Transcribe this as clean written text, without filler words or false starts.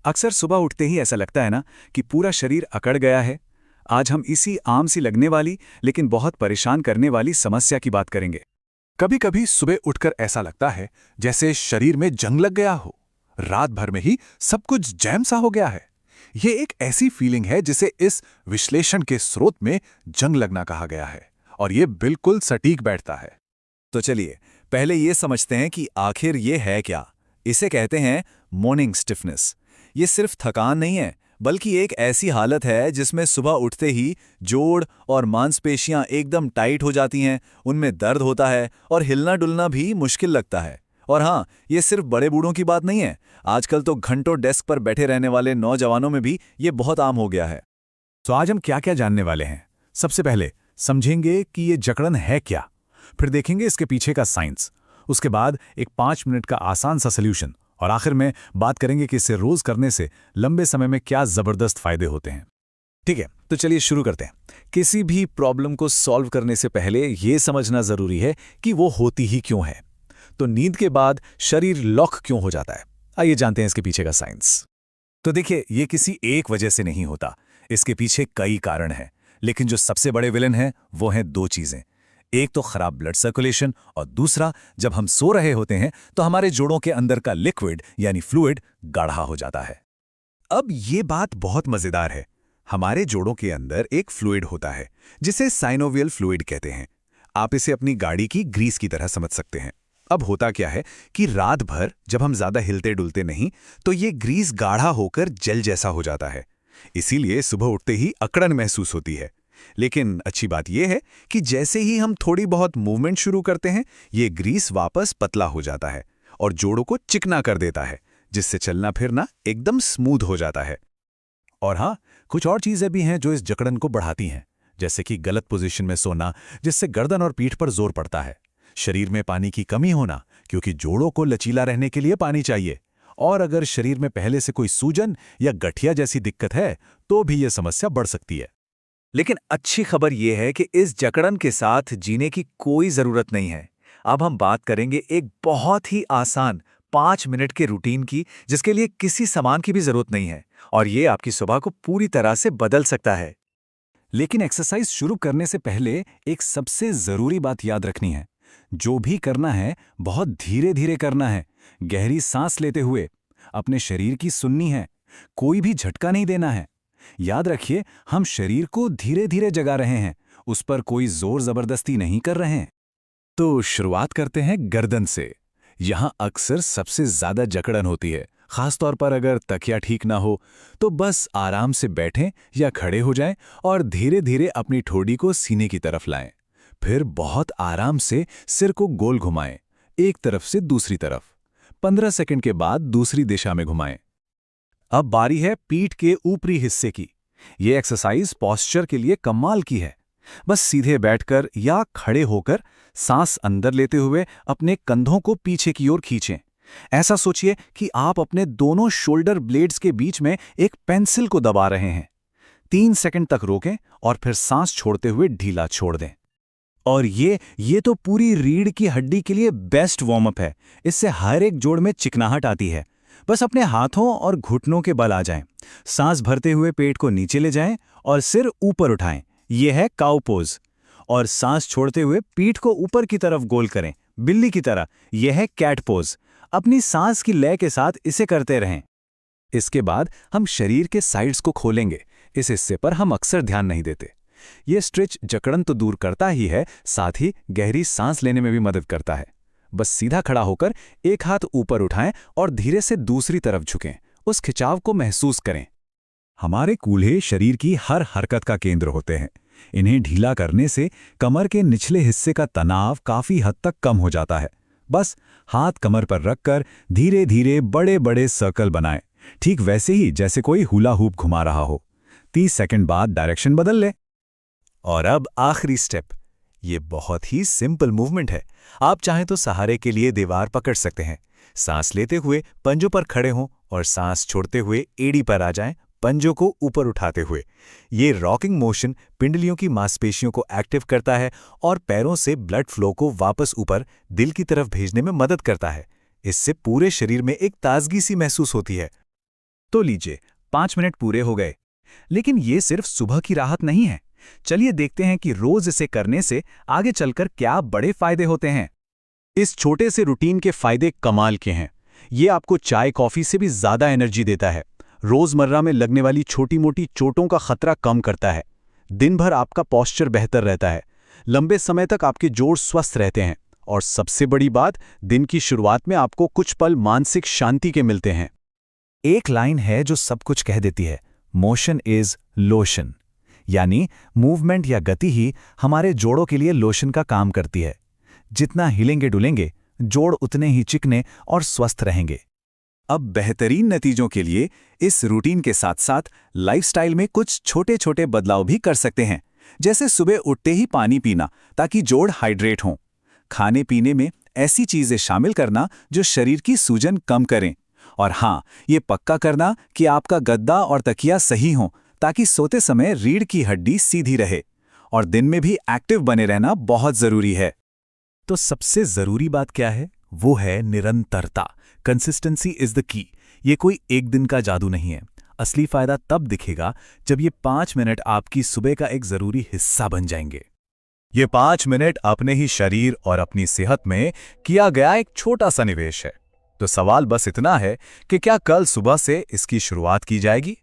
अक्सर सुबह उठते ही ऐसा लगता है ना कि पूरा शरीर अकड़ गया है। आज हम इसी आम सी लगने वाली लेकिन बहुत परेशान करने वाली समस्या की बात करेंगे। कभी कभी सुबह उठकर ऐसा लगता है जैसे शरीर में जंग लग गया हो। रात भर में ही सब कुछ जैम सा हो गया है। ये एक ऐसी फीलिंग है जिसे इस विश्लेषण के स्रोत में जंग लगना कहा गया है, और ये बिल्कुल सटीक बैठता है। तो चलिए पहले ये समझते हैं कि आखिर ये है क्या। इसे कहते हैं मॉर्निंग स्टिफनेस। ये सिर्फ थकान नहीं है, बल्कि एक ऐसी हालत है जिसमें सुबह उठते ही जोड़ और मांसपेशियां एकदम टाइट हो जाती हैं, उनमें दर्द होता है और हिलना डुलना भी मुश्किल लगता है। और हाँ, ये सिर्फ बड़े बूढ़ों की बात नहीं है। आजकल तो घंटों डेस्क पर बैठे रहने वाले नौजवानों में भी ये बहुत आम हो गया है। तो आज हम क्या क्या जानने वाले हैं। सबसे पहले समझेंगे कि ये जकड़न है क्या, फिर देखेंगे इसके पीछे का साइंस, उसके बाद एक 5 मिनट का आसान सा सल्यूशन, और आखिर में बात करेंगे कि इसे रोज करने से लंबे समय में क्या जबरदस्त फायदे होते हैं। ठीक है, तो चलिए शुरू करते हैं। किसी भी प्रॉब्लम को सॉल्व करने से पहले ये समझना जरूरी है कि वो होती ही क्यों है। तो नींद के बाद शरीर लॉक क्यों हो जाता है, आइए जानते हैं इसके पीछे का साइंस। तो देखिए, ये किसी एक वजह से नहीं होता। इसके पीछे कई कारण हैं, लेकिन जो सबसे बड़े विलन हैं वो हैं दो चीजें। एक तो खराब ब्लड सर्कुलेशन, और दूसरा जब हम सो रहे होते हैं तो हमारे जोड़ों के अंदर का लिक्विड यानी फ्लूइड गाढ़ा हो जाता है। अब ये बात बहुत मजेदार है। हमारे जोड़ों के अंदर एक फ्लूइड होता है जिसे साइनोवियल फ्लूइड कहते हैं। आप इसे अपनी गाड़ी की ग्रीस की तरह समझ सकते हैं। अब होता क्या है कि रात भर जब हम ज्यादा हिलते डुलते नहीं तो ये ग्रीस गाढ़ा होकर जेल जैसा हो जाता है। इसीलिए सुबह उठते ही अकड़न महसूस होती है। लेकिन अच्छी बात यह है कि जैसे ही हम थोड़ी बहुत मूवमेंट शुरू करते हैं, ये ग्रीस वापस पतला हो जाता है और जोड़ों को चिकना कर देता है, जिससे चलना फिरना एकदम स्मूथ हो जाता है। और हाँ, कुछ और चीजें भी हैं जो इस जकड़न को बढ़ाती हैं, जैसे कि गलत पोजीशन में सोना, जिससे गर्दन और पीठ पर जोर पड़ता है। शरीर में पानी की कमी होना, क्योंकि जोड़ों को लचीला रहने के लिए पानी चाहिए। और अगर शरीर में पहले से कोई सूजन या गठिया जैसी दिक्कत है तो भी यह समस्या बढ़ सकती है। लेकिन अच्छी खबर यह है कि इस जकड़न के साथ जीने की कोई जरूरत नहीं है। अब हम बात करेंगे एक बहुत ही आसान 5 मिनट के रूटीन की, जिसके लिए किसी सामान की भी जरूरत नहीं है, और ये आपकी सुबह को पूरी तरह से बदल सकता है। लेकिन एक्सरसाइज शुरू करने से पहले एक सबसे जरूरी बात याद रखनी है। जो भी करना है बहुत धीरे धीरे करना है। गहरी सांस लेते हुए अपने शरीर की सुननी है, कोई भी झटका नहीं देना है। याद रखिए, हम शरीर को धीरे धीरे जगा रहे हैं, उस पर कोई जोर जबरदस्ती नहीं कर रहे हैं। तो शुरुआत करते हैं गर्दन से। यहां अक्सर सबसे ज्यादा जकड़न होती है, खासतौर पर अगर तकिया ठीक ना हो। तो बस आराम से बैठें या खड़े हो जाएं और धीरे धीरे अपनी ठोड़ी को सीने की तरफ लाएं। फिर बहुत आराम से सिर को गोल घुमाएं, एक तरफ से दूसरी तरफ। 15 सेकंड के बाद दूसरी दिशा में घुमाएं। अब बारी है पीठ के ऊपरी हिस्से की। यह एक्सरसाइज पोस्चर के लिए कमाल की है। बस सीधे बैठकर या खड़े होकर सांस अंदर लेते हुए अपने कंधों को पीछे की ओर खींचें। ऐसा सोचिए कि आप अपने दोनों शोल्डर ब्लेड्स के बीच में एक पेंसिल को दबा रहे हैं। 3 सेकंड तक रोकें और फिर सांस छोड़ते हुए ढीला छोड़ दें। और ये तो पूरी रीढ़ की हड्डी के लिए बेस्ट वार्म अप है। इससे हर एक जोड़ में चिकनाहट आती है। बस अपने हाथों और घुटनों के बल आ जाएं। सांस भरते हुए पेट को नीचे ले जाएं और सिर ऊपर उठाएं। यह है काउ पोज। और सांस छोड़ते हुए पीठ को ऊपर की तरफ गोल करें, बिल्ली की तरह। यह है कैट पोज। अपनी सांस की लय के साथ इसे करते रहें। इसके बाद हम शरीर के साइड्स को खोलेंगे। इस हिस्से पर हम अक्सर ध्यान नहीं देते। यह स्ट्रेच जकड़न तो दूर करता ही है, साथ ही गहरी सांस लेने में भी मदद करता है। बस सीधा खड़ा होकर एक हाथ ऊपर उठाएं और धीरे से दूसरी तरफ झुकें। उस खिंचाव को महसूस करें। हमारे कूल्हे शरीर की हर हरकत का केंद्र होते हैं। इन्हें ढीला करने से कमर के निचले हिस्से का तनाव काफी हद तक कम हो जाता है। बस हाथ कमर पर रखकर धीरे धीरे बड़े बड़े सर्कल बनाएं, ठीक वैसे ही जैसे कोई हुला हूप घुमा रहा हो। 30 सेकंड बाद डायरेक्शन बदल ले। और अब आखिरी स्टेप। ये बहुत ही सिंपल मूवमेंट है। आप चाहें तो सहारे के लिए दीवार पकड़ सकते हैं। सांस लेते हुए पंजों पर खड़े हों और सांस छोड़ते हुए एड़ी पर आ जाएं, पंजों को ऊपर उठाते हुए। ये रॉकिंग मोशन पिंडलियों की मांसपेशियों को एक्टिव करता है और पैरों से ब्लड फ्लो को वापस ऊपर दिल की तरफ भेजने में मदद करता है। इससे पूरे शरीर में एक ताजगी सी महसूस होती है। तो लीजिए, 5 मिनट पूरे हो गए। लेकिन ये सिर्फ सुबह की राहत नहीं है। चलिए देखते हैं कि रोज इसे करने से आगे चलकर क्या बड़े फायदे होते हैं। इस छोटे से रूटीन के फायदे कमाल के हैं। ये आपको चाय कॉफी से भी ज्यादा एनर्जी देता है, रोजमर्रा में लगने वाली छोटी मोटी चोटों का खतरा कम करता है, दिन भर आपका पोस्चर बेहतर रहता है, लंबे समय तक आपके जोड़ स्वस्थ रहते हैं, और सबसे बड़ी बात, दिन की शुरुआत में आपको कुछ पल मानसिक शांति के मिलते हैं। एक लाइन है जो सब कुछ कह देती है, मोशन इज लोशन। यानी मूवमेंट या गति ही हमारे जोड़ों के लिए लोशन का काम करती है। जितना हिलेंगे डुलेंगे, जोड़ उतने ही चिकने और स्वस्थ रहेंगे। अब बेहतरीन नतीजों के लिए इस रूटीन के साथ साथ लाइफस्टाइल में कुछ छोटे छोटे बदलाव भी कर सकते हैं, जैसे सुबह उठते ही पानी पीना ताकि जोड़ हाइड्रेट हों, खाने पीने में ऐसी चीजें शामिल करना जो शरीर की सूजन कम करें, और हाँ, ये पक्का करना कि आपका गद्दा और तकिया सही हों ताकि सोते समय रीढ़ की हड्डी सीधी रहे, और दिन में भी एक्टिव बने रहना बहुत जरूरी है। तो सबसे जरूरी बात क्या है? वो है निरंतरता। Consistency is the key. ये कोई एक दिन का जादू नहीं है। असली फायदा तब दिखेगा जब ये 5 मिनट आपकी सुबह का एक जरूरी हिस्सा बन जाएंगे। ये 5 मिनट अपने ही शरीर और अपनी सेहत में किया गया एक छोटा सा निवेश है। तो सवाल बस इतना है कि क्या कल सुबह से इसकी शुरुआत की जाएगी?